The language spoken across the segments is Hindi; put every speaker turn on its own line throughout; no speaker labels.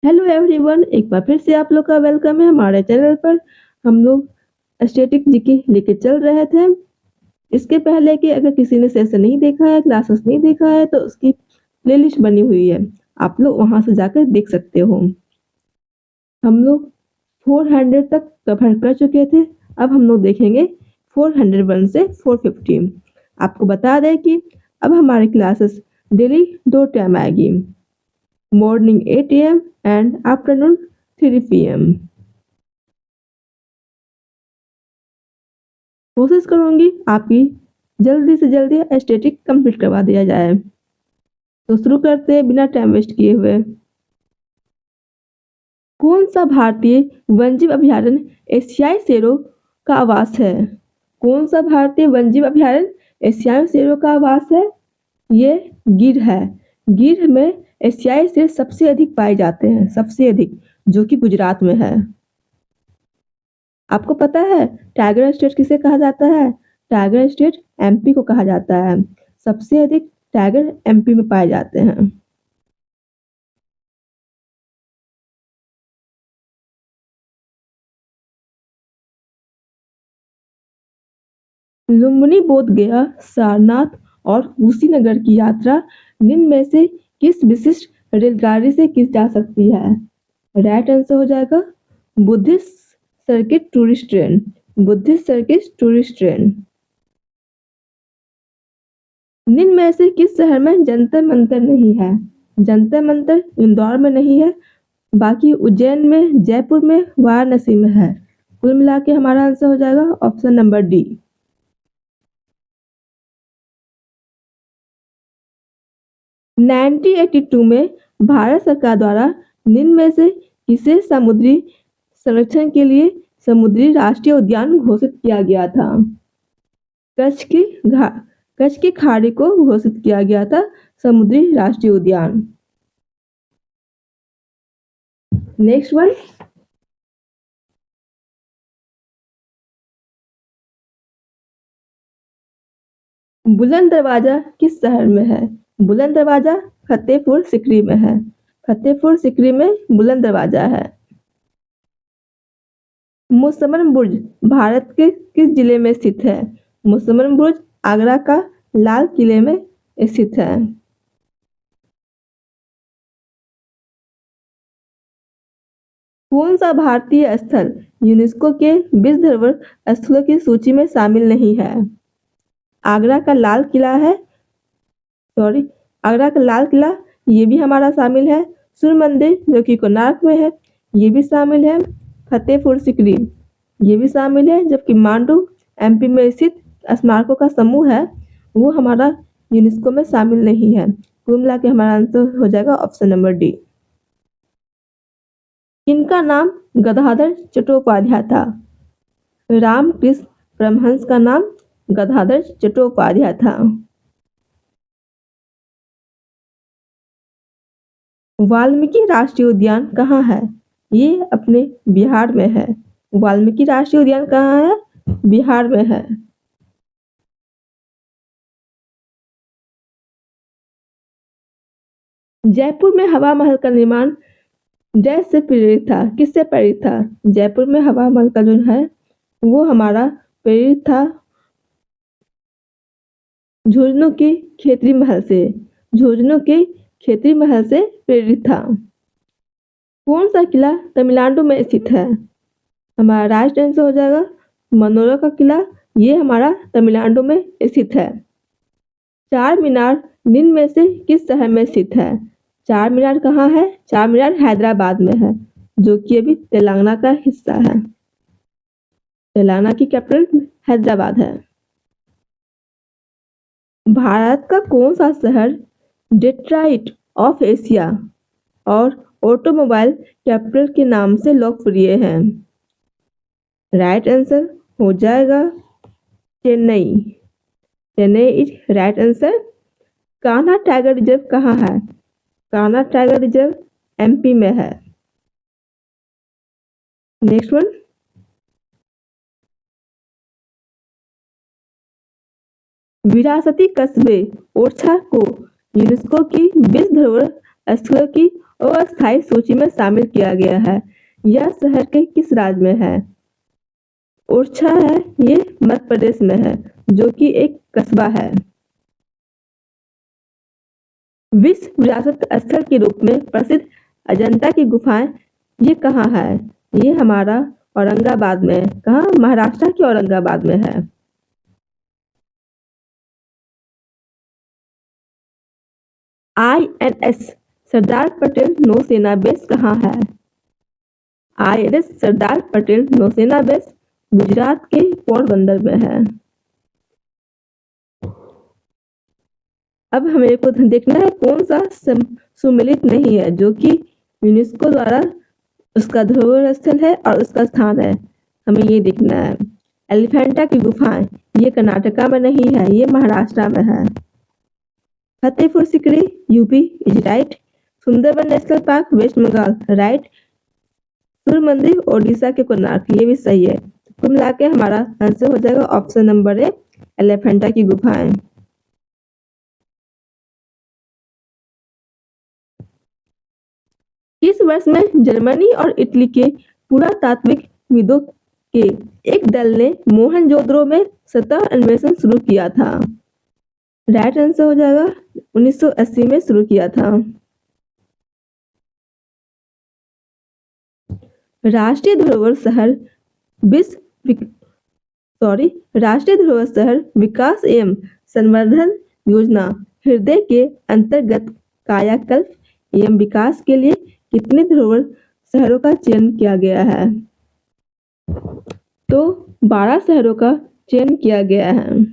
हेलो एवरीवन, एक बार फिर से आप लोग का वेलकम है हमारे चैनल पर। हम लोग स्टैटिक जीके लेके चल रहे थे। इसके पहले कि अगर किसी ने सेशन नहीं देखा है, क्लासेस नहीं देखा है, तो उसकी प्लेलिस्ट बनी हुई है, आप लोग वहां से जाकर देख सकते हो। हम लोग 400 तक कवर कर चुके थे। अब हम लोग देखेंगे 401 से 450। आपको बता दें कि अब हमारी क्लासेस डेली 2 टाइम आएगी, morning 8 AM and afternoon 3 PM। कोशिश करूंगी आपकी जल्दी से जल्दी एस्थेटिक कंप्लीट करवा दिया जाए। तो शुरू करते हैं बिना टाइम वेस्ट किए हुए। कौन सा भारतीय वन्यजीव अभयारण्य एशियाई शेरों का आवास है? कौन सा भारतीय वन्यजीव अभयारण्य एशियाई शेरों का आवास है? ये गिर है। गिर में एशियाई शेर सबसे अधिक पाए जाते हैं, सबसे अधिक, जो कि गुजरात में है। आपको पता है टाइगर स्टेट किसे कहा जाता है? टाइगर स्टेट एमपी को कहा जाता है। सबसे अधिक टाइगर एमपी में पाए जाते हैं। लुम्बिनी बोध गया, सारनाथ और कुशीनगर की यात्रा निम्न में से किस विशिष्ट रेलगाड़ी से की जा सकती है? राइट आंसर हो जाएगा Buddhist circuit tourist train. Buddhist circuit tourist train. निम्न में से किस शहर में जंतर मंतर नहीं है? जंतर मंतर इंदौर में नहीं है, बाकी उज्जैन में, जयपुर में, वाराणसी में है। कुल मिला के हमारा आंसर हो जाएगा ऑप्शन नंबर डी। 1982 में भारत सरकार द्वारा निम्न में से किसे समुद्री संरक्षण के लिए समुद्री राष्ट्रीय उद्यान घोषित किया गया था? कच्छ की घा कच्छ की खाड़ी को घोषित किया गया था समुद्री राष्ट्रीय उद्यान। Next one. बुलंद दरवाजा किस शहर में है? बुलंद दरवाजा फतेहपुर सिकरी में है। फतेहपुर सिकरी में बुलंद दरवाजा है। मुसम्मन बुर्ज भारत के किस जिले में स्थित है? मुसम्मन बुर्ज आगरा का लाल किले में स्थित है। कौन सा भारतीय स्थल यूनेस्को के विश्व धरोहर स्थलों की सूची में शामिल नहीं है? आगरा का लाल किला है। सॉरी, आगरा का लाल किला ये भी हमारा शामिल है। सूर्य मंदिर जो कि कोणार्क में है, ये भी शामिल है। फतेहपुर सिकरी ये भी शामिल है, जबकि मांडू एमपी में स्थित स्मारकों का समूह है, वो हमारा यूनेस्को में शामिल नहीं है। कुल मिला के हमारा आंसर हो जाएगा ऑप्शन नंबर डी। इनका नाम गदाधर चट्टोपाध्याय था। रामकृष्ण परमहंस का नाम गदाधर चट्टोपाध्याय था। वाल्मीकि राष्ट्रीय उद्यान कहाँ है? ये अपने बिहार में है। वाल्मीकि राष्ट्रीय उद्यान कहाँ है? बिहार में है। जयपुर में हवा महल का निर्माण डैश से प्रेरित था, किससे प्रेरित था? जयपुर में हवा महल का जो है वो हमारा प्रेरित था झुंझुनू के खेतरी महल से। झुंझुनू के खेतरी महल से प्रेरित था। कौन सा किला तमिलनाडु में स्थित है? हमारा राइट आंसर हो जाएगा मनोरा का किला। ये हमारा तमिलनाडु में स्थित है। चार मीनार निम्न में से किस शहर में स्थित है? चार मीनार कहाँ है? चार मीनार हैदराबाद में है, जो कि अभी तेलंगाना का हिस्सा है। तेलंगाना की कैपिटल हैदराबाद है। भारत का कौन सा शहर डेट्रॉइट ऑफ एशिया और ऑटोमोबाइल कैपिटल के नाम से लोकप्रिय है? राइट आंसर हो जाएगा Chennai. Chennai is right answer. Kanha tiger reserve कहाँ है? कान्हा टाइगर रिजर्व एमपी में है। Next one. विरासती कस्बे ओरछा को यूनेस्को की विश्व धरोहर स्थलों की अस्थायी सूची में शामिल किया गया है। यह शहर के किस राज्य में है? ओरछा है, ये मध्य प्रदेश में है, जो कि एक कस्बा है। विश्व विरासत स्थल के रूप में प्रसिद्ध अजंता की गुफाएं ये कहाँ है? ये हमारा औरंगाबाद में, कहाँ? महाराष्ट्र के औरंगाबाद में है। INS सरदार पटेल नौसेना बेस कहाँ है? INS सरदार पटेल नौसेना बेस गुजरात के पोरबंदर में है। अब हमें को देखना है कौन सा सुमेलित नहीं है, जो कि यूनेस्को द्वारा उसका धरोहर स्थल है और उसका स्थान है। हमें ये देखना है। एलिफेंटा की गुफाएं ये कर्नाटका में नहीं है, ये महाराष्ट्र में है। Fatehpur Sikri UP is right. Sundarban national park West Bengal right. सूर्य मंदिर ओडिशा के कोणार्क ये भी सही है। कुल मिला के हमारा आंसर हो जाएगा ऑप्शन नंबर ए, एलिफेंटा की गुफाएं। इस वर्ष में जर्मनी और इटली के पुरातात्विक विदों के एक दल ने मोहनजोदड़ो में सतह अन्वेषण शुरू किया था। राइट आंसर हो जाएगा 1980 में शुरू किया था। राष्ट्रीय धरोहर शहर राष्ट्रीय धरोहर शहर विकास एवं संवर्धन योजना हृदय के अंतर्गत कायाकल्प एवं विकास के लिए कितने धरोहर शहरों का चयन किया गया है? तो 12 शहरों का चयन किया गया है।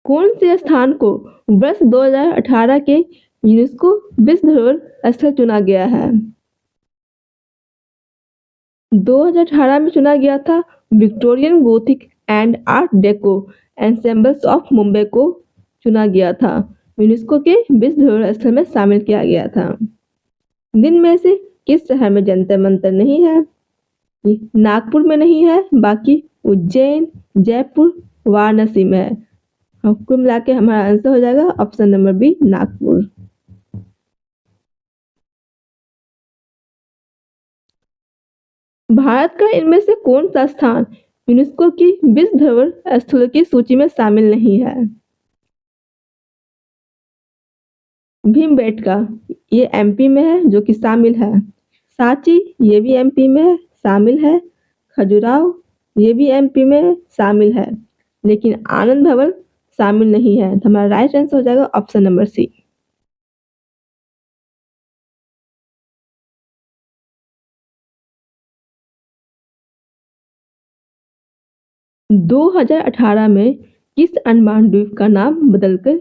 कौन से स्थान को वर्ष 2018 के यूनेस्को विश्व धरोहर स्थल चुना गया है? 2018 में चुना गया था Victorian Gothic and art deco ensembles of Mumbai को चुना गया था। यूनेस्को के विश्व धरोहर स्थल में शामिल किया गया था। दिन में से किस शहर में जंतर मंतर नहीं है? नागपुर में नहीं है, बाकी उज्जैन, जयपुर, वाराणसी में है। कुल मिला के हमारा आंसर हो जाएगा option number B, Nagpur. Bharat का इनमें से कौन सा स्थान यूनेस्को की विश्व धरोहर स्थलों की सूची में शामिल नहीं है? भीमबेटका ये MP में है, जो कि शामिल है। सांची ये भी MP में है, शामिल है। खजुराहो ये भी MP में शामिल है, लेकिन आनंद भवन शामिल नहीं है। तो हमारा राइट आंसर हो जाएगा ऑप्शन नंबर सी। दो 2018 में किस अंडमान द्वीप का नाम बदलकर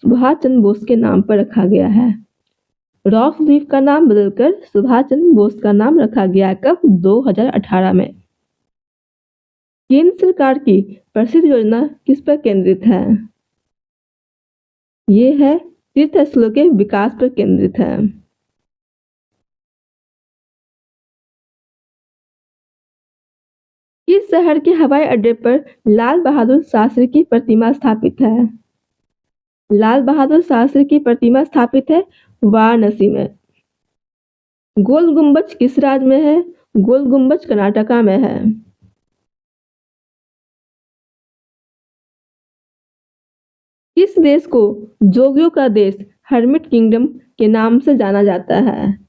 सुभाष चंद्र बोस के नाम पर रखा गया है? रॉस द्वीप का नाम बदलकर सुभाष चंद्र बोस का नाम रखा गया। कब? 2018 में। केंद्र सरकार की प्रसिद्ध योजना किस पर केंद्रित है? ये है तीर्थ स्थलों के विकास पर केंद्रित है। किस शहर के हवाई अड्डे पर लाल बहादुर शास्त्री की प्रतिमा स्थापित है? लाल बहादुर शास्त्री की प्रतिमा स्थापित है वाराणसी में। गोल गुंबज किस राज्य में है? गोल गुंबज कर्नाटका में है। किस देश को जोगियों का देश हर्मिट किंगडम के नाम से जाना जाता है?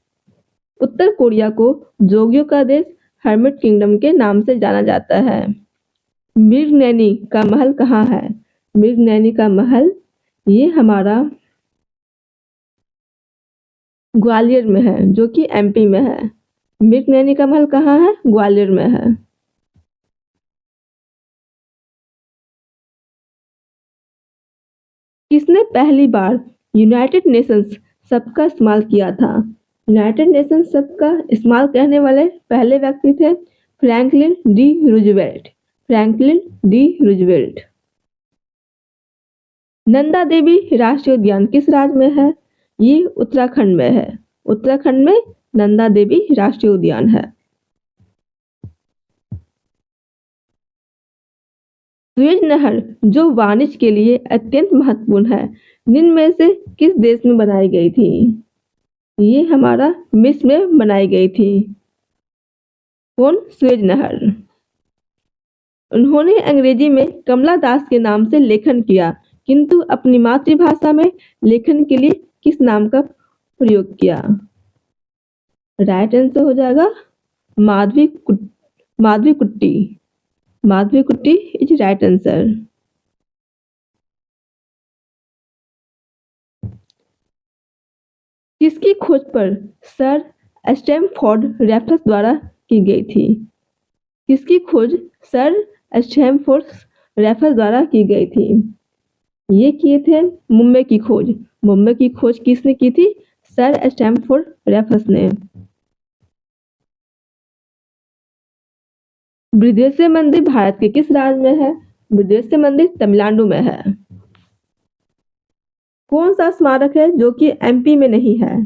उत्तर कोरिया को जोगियों का देश हर्मिट किंगडम के नाम से जाना जाता है। मृगनैनी का महल कहाँ है? मृगनैनी का महल ये हमारा ग्वालियर में है, जो कि MP में है। मृगनैनी का महल कहाँ है? ग्वालियर में है। किसने पहली बार यूनाइटेड नेशंस शब्द का इस्तेमाल किया था? यूनाइटेड नेशंस शब्द का इस्तेमाल करने वाले पहले व्यक्ति थे Franklin D Roosevelt. Franklin D Roosevelt. Nanda Devi राष्ट्रीय उद्यान किस राज्य में है? ये उत्तराखंड में है। उत्तराखंड में नंदा देवी राष्ट्रीय उद्यान है। सुएज नहर जो वाणिज्य के लिए अत्यंत महत्वपूर्ण है, निम्न में से किस देश में बनाई गई थी? ये हमारा मिस्र में बनाई गई थी। कौन? सुएज नहर। उन्होंने अंग्रेजी में कमला दास के नाम से लेखन किया, किंतु अपनी मातृभाषा में लेखन के लिए किस नाम का प्रयोग किया? राइट आंसर हो जाएगा माधवी कुट्टी। माधवी कुट्टी इज राइट आंसर। किसकी खोज पर सर स्टैमफोर्ड रैफल्स द्वारा की गई थी? किसकी खोज सर स्टैमफोर्ड रैफल्स द्वारा की गई थी? ये किए थे मुंबई की खोज। मुंबई की खोज किसने की थी? सर स्टैमफोर्ड रैफल्स ने। बृहदेश्वर मंदिर भारत के किस राज्य में है? बृहदेश्वर मंदिर तमिलनाडु में है। कौन सा स्मारक है जो कि एमपी में नहीं है?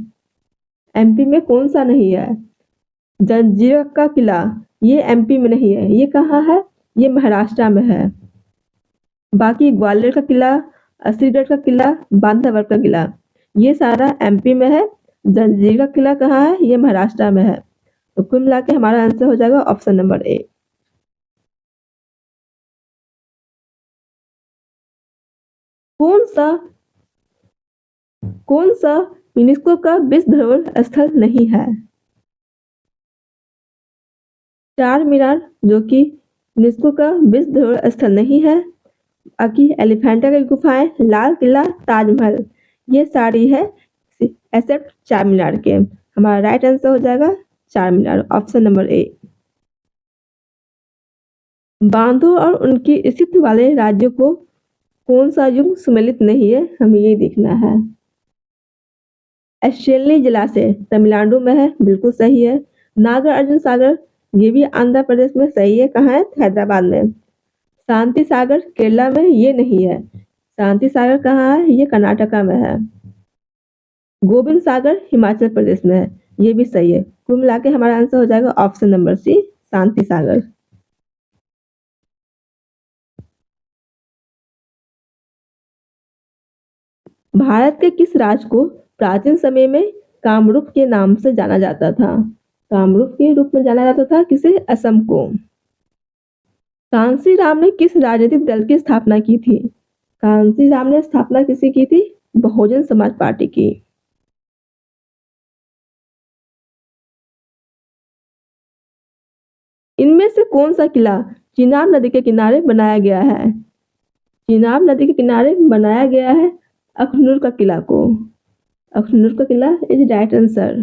एमपी में कौन सा नहीं है? जंजीरा का किला, ये एमपी में नहीं है। ये कहाँ है? ये महाराष्ट्र में है। बाकी ग्वालियर का किला, असलीगढ़ का किला, बांधावर का किला, ये सारा एमपी में है। जंजीरा का किला कहाँ है? ये महाराष्ट्र में है। तो कुल मिला के हमारा आंसर हो जाएगा ऑप्शन नंबर ए। कौन सा यूनेस्को का विश्व धरोहर स्थल नहीं है? चार मीनार जो कि यूनेस्को का विश्व धरोहर स्थल नहीं है। बाकी एलिफेंटा की गुफाएं, लाल किला, ताजमहल, ये सारी है एक्सेप्ट चार मीनार के। हमारा राइट आंसर हो जाएगा चार मीनार, ऑप्शन नंबर ए। बांधों और उनकी स्थिति वाले राज्यों को कौन सा युग सम्मिलित नहीं है? हमें ये देखना है। एस्ट्रेली जलाशय तमिलनाडु में है, बिल्कुल सही है। नागर अर्जुन सागर, ये भी आंध्र प्रदेश में सही है। कहाँ है? हैदराबाद में। शांति सागर केरला में, ये नहीं है। शांति सागर कहाँ है? ये कर्नाटका में है। गोविंद सागर हिमाचल प्रदेश में है, ये भी सही है। कुल मिला के हमारा आंसर हो जाएगा ऑप्शन नंबर सी, शांति सागर। भारत के किस राज्य को प्राचीन समय में कामरूप के नाम से जाना जाता था? कामरूप के रूप में जाना जाता था किसे? असम को। कांसी राम ने किस राजनीतिक दल की स्थापना की थी? कांसी राम ने स्थापना किसी की थी? बहुजन समाज पार्टी की। इनमें से कौन सा किला चिनाब नदी के किनारे बनाया गया है? चिनाब नदी के किनारे बनाया गया है अखनूर का किला को। अखनूर का किला is right answer.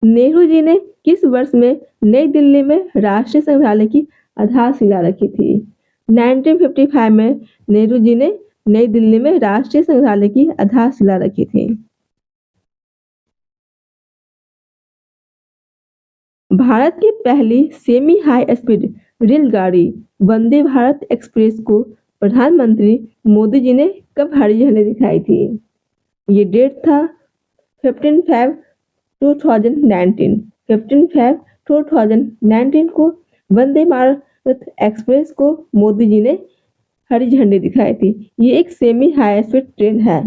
Nehru ji ने किस वर्ष में नई दिल्ली में राष्ट्रीय संग्रहालय की आधारशिला रखी थी? 1955 में नेहरू जी ने नई दिल्ली में राष्ट्रीय संग्रहालय की आधारशिला रखी थी। भारत की पहली सेमी हाई स्पीड रेलगाड़ी वंदे भारत एक्सप्रेस को प्रधानमंत्री मोदी जी ने कब हरी झंडी दिखाई थी? ये डेट था 15 फरवरी 2019। 15 फरवरी 2019 को वंदे भारत एक्सप्रेस को मोदी जी ने हरी झंडी दिखाई थी। ये एक सेमी हाई स्पीड ट्रेन है।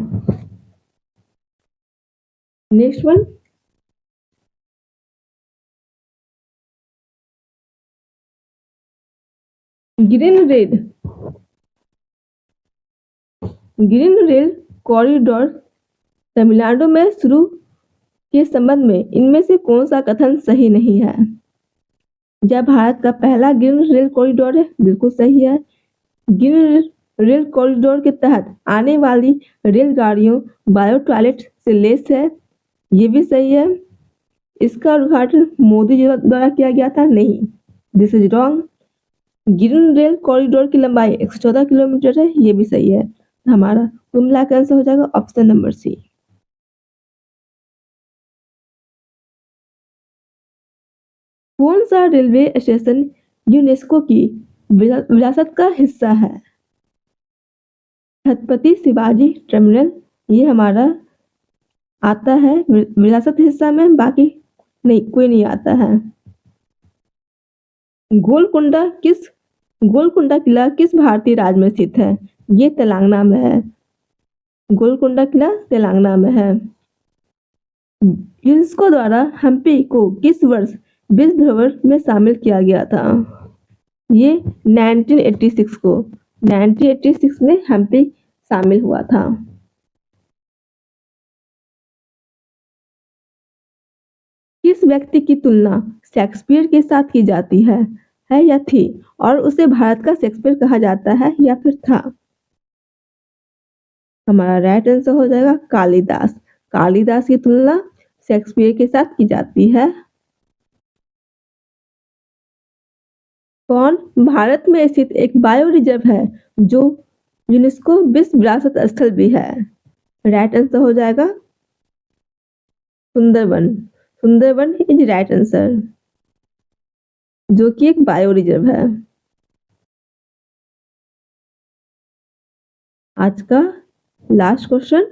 Next one, green rail corridor Tamil Nadu में शुरू के संबंध में इनमें से कौन सा कथन सही नहीं है? यह भारत का पहला ग्रीन रेल कॉरिडोर है, बिल्कुल सही है। ग्रीन रेल कॉरिडोर के तहत आने वाली रेलगाड़ियों बायो टॉयलेट से लैस है, ये भी सही है। इसका उद्घाटन मोदी जी द्वारा किया गया था, नहीं, this is wrong. Green rail corridor की लंबाई 114 किलोमीटर है, ये भी सही है। हमारा कुल मिलाकर आंसर हो जाएगा ऑप्शन नंबर सी। कौन सा रेलवे स्टेशन यूनेस्को की विरासत का हिस्सा है? छत्रपति शिवाजी टर्मिनल, ये हमारा आता है विरासत हिस्सा में, बाकी नहीं, कोई नहीं आता है। गोलकुंडा किस गोलकुंडा किला किस भारतीय राज्य में स्थित है? ये तेलंगाना में है। गोलकुंडा किला तेलंगाना में है। यूनेस्को द्वारा हम्पी को किस वर्ष विश्व धरोहर में शामिल किया गया था? ये 1986 में हम्पी शामिल हुआ था। किस व्यक्ति की तुलना शेक्सपियर के साथ की जाती है या थी, और उसे भारत का शेक्सपियर कहा जाता है या फिर था? हमारा राइट आंसर हो जाएगा कालिदास। कालिदास की तुलना शेक्सपियर के साथ की जाती है। कौन भारत में स्थित एक बायो रिजर्व है जो यूनेस्को विश्व विरासत स्थल भी है? राइट आंसर हो जाएगा Sundarban. Sundarban is right answer, जो कि एक बायो रिजर्व है। आज का लास्ट क्वेश्चन,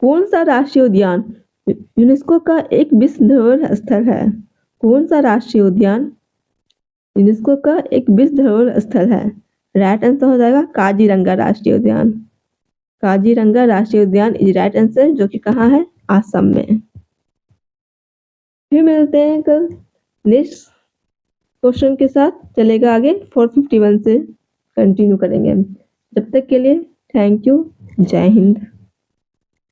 कौन सा राष्ट्रीय उद्यान यूनेस्को का एक विश्व धरोहर स्थल है? कौन सा राष्ट्रीय उद्यान यूनेस्को का एक विश्व धरोहर स्थल है? राइट आंसर हो जाएगा काजीरंगा राष्ट्रीय उद्यान। काजीरंगा राष्ट्रीय उद्यान इज राइट आंसर, जो कि कहाँ है? असम में। फिर मिलते हैं कल नेक्स्ट क्वेश्चन के साथ। चलेगा आगे 451 से कंटिन्यू करेंगे। जब तक के लिए थैंक यू। जय हिंद।